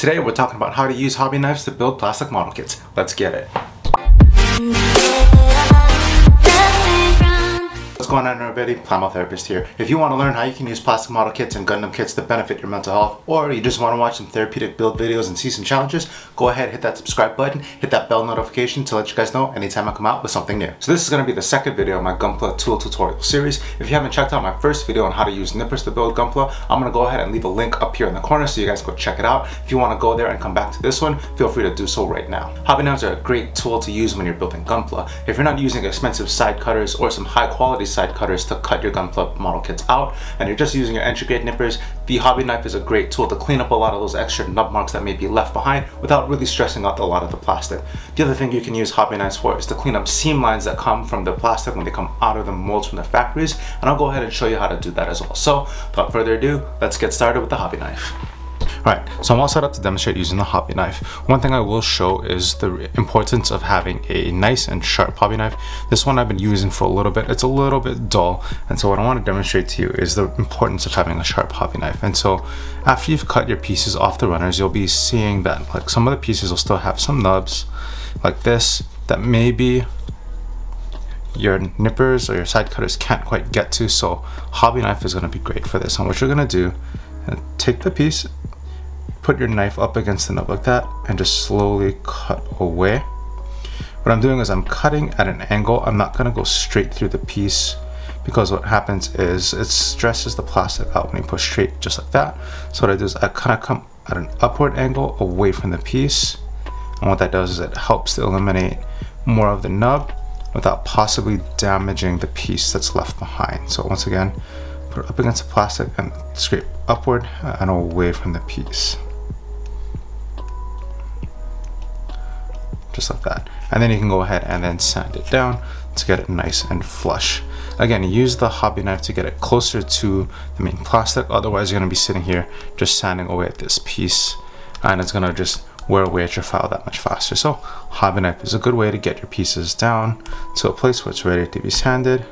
Today we're talking about how to use hobby knives to build plastic model kits. Let's get it. What's going on, everybody? Primal Therapist here. If you want to learn how you can use plastic model kits and Gundam kits to benefit your mental health, or you just want to watch some therapeutic build videos and see some challenges, go ahead, hit that subscribe button, hit that bell notification to let you guys know anytime I come out with something new. So this is going to be the second video of my Gunpla tool tutorial series. If you haven't checked out my first video on how to use nippers to build Gunpla, I'm going to go ahead and leave a link up here in the corner so you guys go check it out. If you want to go there and come back to this one, feel free to do so right now. Hobby knives are a great tool to use when you're building Gunpla. If you're not using expensive side cutters or some high quality side cutters to cut your Gunpla model kits out, and you're just using your entry grade nippers, the hobby knife is a great tool to clean up a lot of those extra nub marks that may be left behind without really stressing out a lot of the plastic. The other thing you can use hobby knives for is to clean up seam lines that come from the plastic when they come out of the molds from the factories, and I'll go ahead and show you how to do that as well. So without further ado, let's get started with the hobby knife. Alright, so I'm all set up to demonstrate using the hobby knife. One thing I will show is the importance of having a nice and sharp hobby knife. This one I've been using for a little bit. It's a little bit dull, and so what I want to demonstrate to you is the importance of having a sharp hobby knife. And so after you've cut your pieces off the runners, you'll be seeing that like some of the pieces will still have some nubs like this that maybe your nippers or your side cutters can't quite get to. So hobby knife is going to be great for this. And what you're going to do is take the piece, put your knife up against the nub like that, and just slowly cut away. What I'm doing is I'm cutting at an angle. I'm not going to go straight through the piece, because what happens is it stresses the plastic out when you push straight just like that. So what I do is I kind of come at an upward angle away from the piece, and what that does is it helps to eliminate more of the nub without possibly damaging the piece that's left behind. So once again, put it up against the plastic and scrape upward and away from the piece. Just like that. And then you can go ahead and then sand it down to get it nice and flush. Again, use the hobby knife to get it closer to the main plastic, otherwise you're going to be sitting here just sanding away at this piece, and it's going to just wear away at your file that much faster. So hobby knife is a good way to get your pieces down to a place where it's ready to be sanded.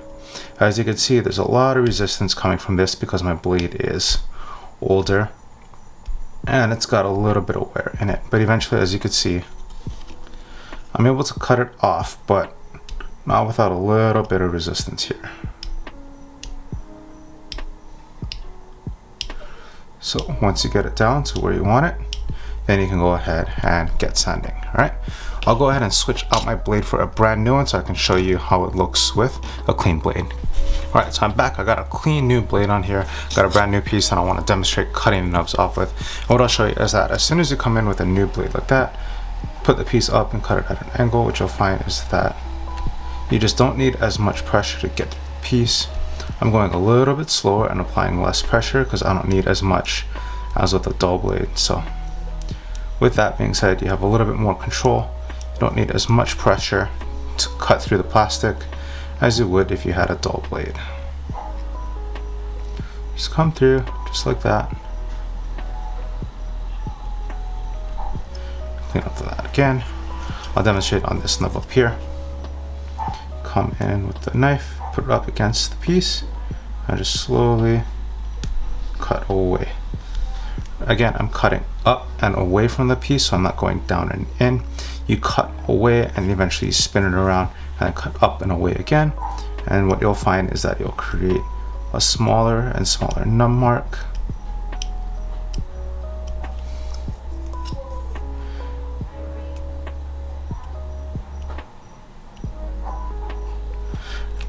As you can see, there's a lot of resistance coming from this because my blade is older and it's got a little bit of wear in it, but eventually, as you can see, I'm able to cut it off, but not without a little bit of resistance here. So once you get it down to where you want it, then you can go ahead and get sanding. All right, I'll go ahead and switch out my blade for a brand new one so I can show you how it looks with a clean blade. All right, so I'm back. I got a clean new blade on here. Got a brand new piece and I want to demonstrate cutting the nubs off with. And what I'll show you is that as soon as you come in with a new blade like that, put the piece up and cut it at an angle. What you'll find is that you just don't need as much pressure to get the piece. I'm going a little bit slower and applying less pressure because I don't need as much as with a dull blade. So with that being said, you have a little bit more control. You don't need as much pressure to cut through the plastic as you would if you had a dull blade. Just come through just like that. Clean up that again. I'll demonstrate on this nub up here. Come in with the knife, put it up against the piece, and just slowly cut away. Again, I'm cutting up and away from the piece, so I'm not going down and in. You cut away and eventually spin it around and cut up and away again. And what you'll find is that you'll create a smaller and smaller nub mark.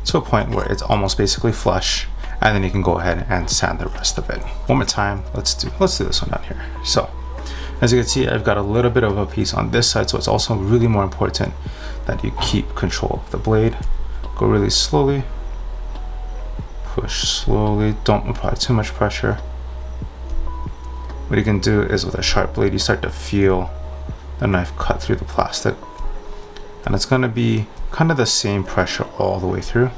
To a point where it's almost basically flush, and then you can go ahead and sand the rest of it. One more time, let's do this one down here. So as you can see, I've got a little bit of a piece on this side, so it's also really more important that you keep control of the blade. Go really slowly, push slowly, don't apply too much pressure. What you can do is with a sharp blade, you start to feel the knife cut through the plastic, and it's going to be kind of the same pressure all the way through.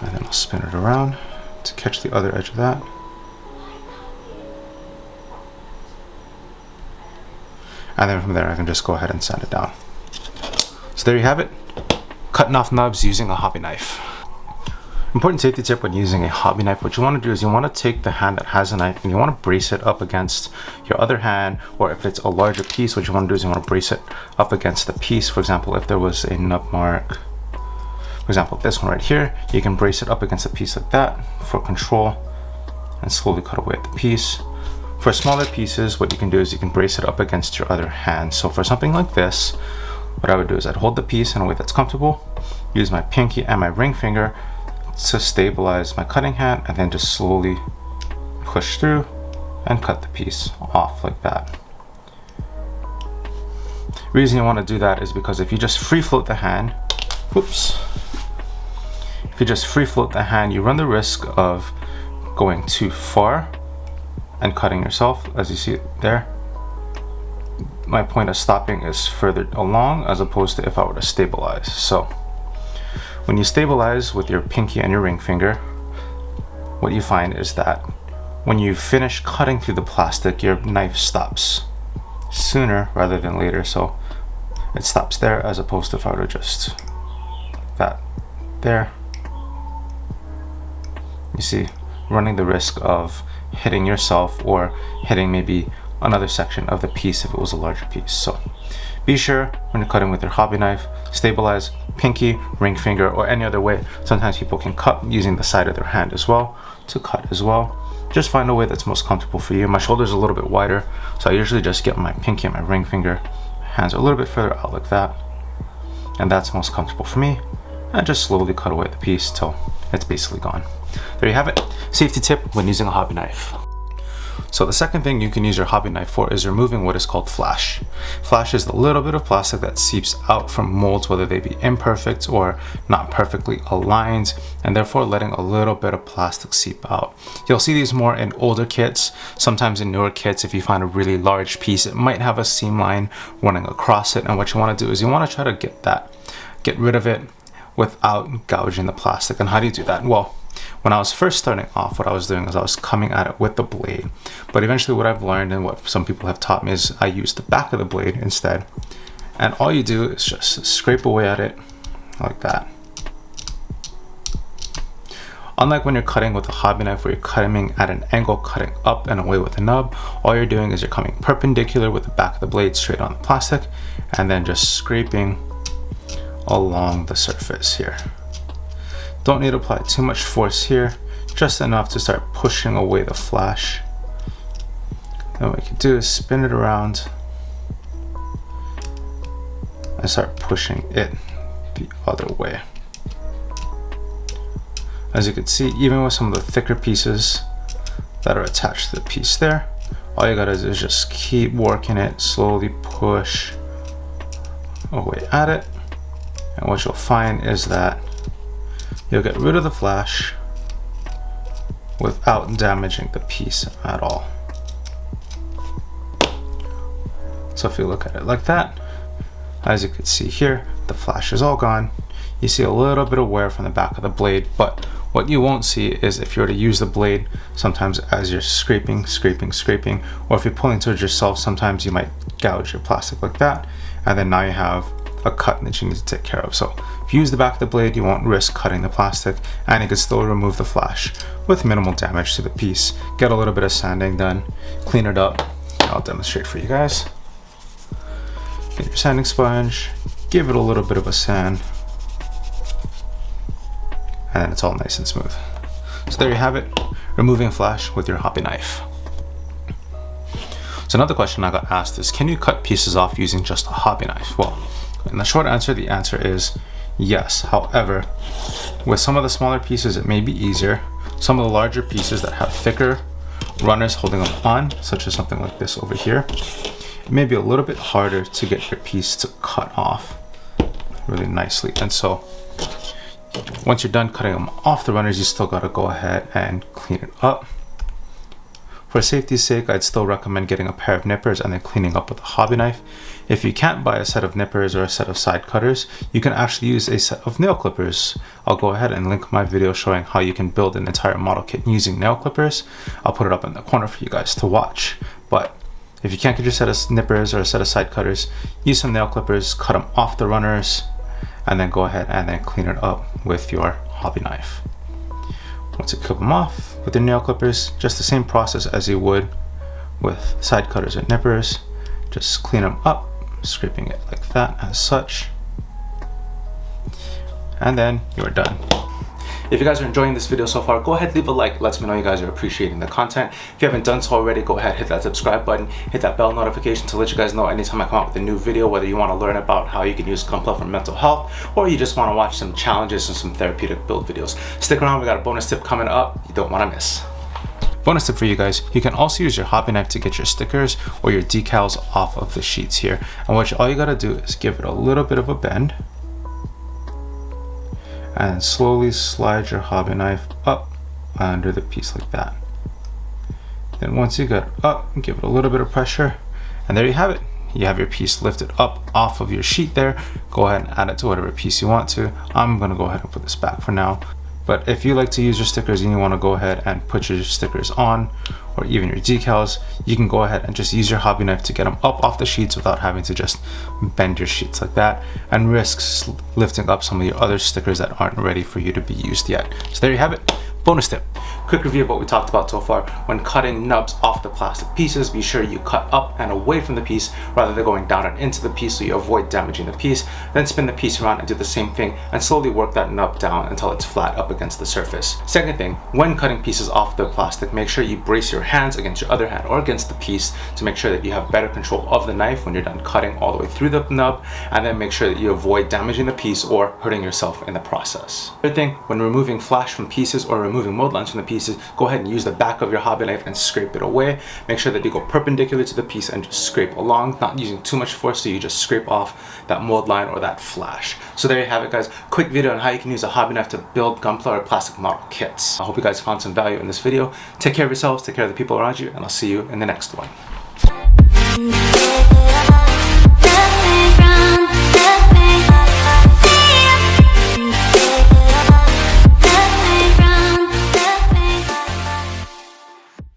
And then I'll spin it around to catch the other edge of that. And then from there I can just go ahead and sand it down. So there you have it, cutting off nubs using a hobby knife. Important safety tip when using a hobby knife, what you want to do is you want to take the hand that has a knife and you want to brace it up against your other hand, or if it's a larger piece, what you want to do is you want to brace it up against the piece. For example, if there was a nub mark, for example, this one right here, you can brace it up against a piece like that for control and slowly cut away at the piece. For smaller pieces, what you can do is you can brace it up against your other hand. So for something like this, what I would do is I'd hold the piece in a way that's comfortable, use my pinky and my ring finger to stabilize my cutting hand, and then just slowly push through and cut the piece off like that. The reason you want to do that is because if you just free float the hand, whoops, if you just free float the hand, you run the risk of going too far and cutting yourself. As you see there, my point of stopping is further along as opposed to if I were to stabilize. So when you stabilize with your pinky and your ring finger, what you find is that when you finish cutting through the plastic, your knife stops sooner rather than later. So it stops there as opposed to if I were to just that there. You see, running the risk of hitting yourself or hitting maybe another section of the piece if it was a larger piece. So be sure when you're cutting with your hobby knife, stabilize pinky, ring finger, or any other way. Sometimes people can cut using the side of their hand as well to cut as well. Just find a way that's most comfortable for you. My shoulder's a little bit wider, so I usually just get my pinky and my ring finger, hands are a little bit further out like that, and that's most comfortable for me. And just slowly cut away the piece till it's basically gone. There you have it. Safety tip when using a hobby knife. So the second thing you can use your hobby knife for is removing what is called flash. Flash is the little bit of plastic that seeps out from molds, whether they be imperfect or not perfectly aligned, and therefore letting a little bit of plastic seep out. You'll see these more in older kits. Sometimes in newer kits, if you find a really large piece, it might have a seam line running across it, and what you want to do is you want to try to get rid of it without gouging the plastic. And how do you do that? Well, when I was first starting off, what I was doing is I was coming at it with the blade. But eventually what I've learned and what some people have taught me is I use the back of the blade instead. And all you do is just scrape away at it like that. Unlike when you're cutting with a hobby knife where you're cutting at an angle, cutting up and away with a nub, all you're doing is you're coming perpendicular with the back of the blade straight on the plastic and then just scraping along the surface here. Don't need to apply too much force here, just enough to start pushing away the flash. Then what you can do is spin it around and start pushing it the other way. As you can see, even with some of the thicker pieces that are attached to the piece there, all you gotta do is just keep working it, slowly push away at it. And what you'll find is that you'll get rid of the flash without damaging the piece at all. So if you look at it like that, as you can see here, the flash is all gone. You see a little bit of wear from the back of the blade, but what you won't see is if you were to use the blade, sometimes as you're scraping, or if you're pulling towards yourself, sometimes you might gouge your plastic like that, and then now you have a cut that you need to take care of. So if you use the back of the blade, you won't risk cutting the plastic, and you can still remove the flash with minimal damage to the piece. Get a little bit of sanding done, clean it up. I'll demonstrate for you guys. Get your sanding sponge, give it a little bit of a sand, and then it's all nice and smooth. So there you have it, removing flash with your hobby knife. So another question I got asked is, can you cut pieces off using just a hobby knife? Well, in the short answer, the answer is yes. However, with some of the smaller pieces, it may be easier. Some of the larger pieces that have thicker runners holding them on, such as something like this over here, it may be a little bit harder to get your piece to cut off really nicely. And so once you're done cutting them off the runners, you still gotta go ahead and clean it up. For safety's sake, I'd still recommend getting a pair of nippers and then cleaning up with a hobby knife. If you can't buy a set of nippers or a set of side cutters, you can actually use a set of nail clippers. I'll go ahead and link my video showing how you can build an entire model kit using nail clippers. I'll put it up in the corner for you guys to watch. But if you can't get your set of nippers or a set of side cutters, use some nail clippers, cut them off the runners, and then go ahead and then clean it up with your hobby knife. Once you clip them off with your nail clippers, just the same process as you would with side cutters or nippers. Just clean them up, scraping it like that as such. And then you're done. If you guys are enjoying this video so far, go ahead, leave a like. Lets me know you guys are appreciating the content. If you haven't done so already, go ahead, hit that subscribe button, hit that bell notification to let you guys know anytime I come out with a new video, whether you want to learn about how you can use Gunpla for mental health, or you just want to watch some challenges and some therapeutic build videos. Stick around, we got a bonus tip coming up you don't want to miss. Bonus tip for you guys, you can also use your hobby knife to get your stickers or your decals off of the sheets here. And all you gotta do is give it a little bit of a bend, and slowly slide your hobby knife up under the piece like that. Then once you get it up, give it a little bit of pressure, and there you have it. You have your piece lifted up off of your sheet there. Go ahead and add it to whatever piece you want to. I'm gonna go ahead and put this back for now. But if you like to use your stickers and you want to go ahead and put your stickers on, or even your decals, you can go ahead and just use your hobby knife to get them up off the sheets without having to just bend your sheets like that and risk lifting up some of your other stickers that aren't ready for you to be used yet. So there you have it. Bonus tip. Quick review of what we talked about so far. When cutting nubs off the plastic pieces, be sure you cut up and away from the piece rather than going down and into the piece so you avoid damaging the piece. Then spin the piece around and do the same thing and slowly work that nub down until it's flat up against the surface. Second thing, when cutting pieces off the plastic, make sure you brace your hands against your other hand or against the piece to make sure that you have better control of the knife when you're done cutting all the way through the nub, and then make sure that you avoid damaging the piece or hurting yourself in the process. Third thing, when removing flash from pieces or removing mold lines from the pieces, go ahead and use the back of your hobby knife and scrape it away. Make sure that you go perpendicular to the piece and just scrape along, not using too much force so you just scrape off that mold line or that flash. So there you have it, guys. Quick video on how you can use a hobby knife to build Gunpla or plastic model kits. I hope you guys found some value in this video. Take care of yourselves, take care of the people around you, and I'll see you in the next one.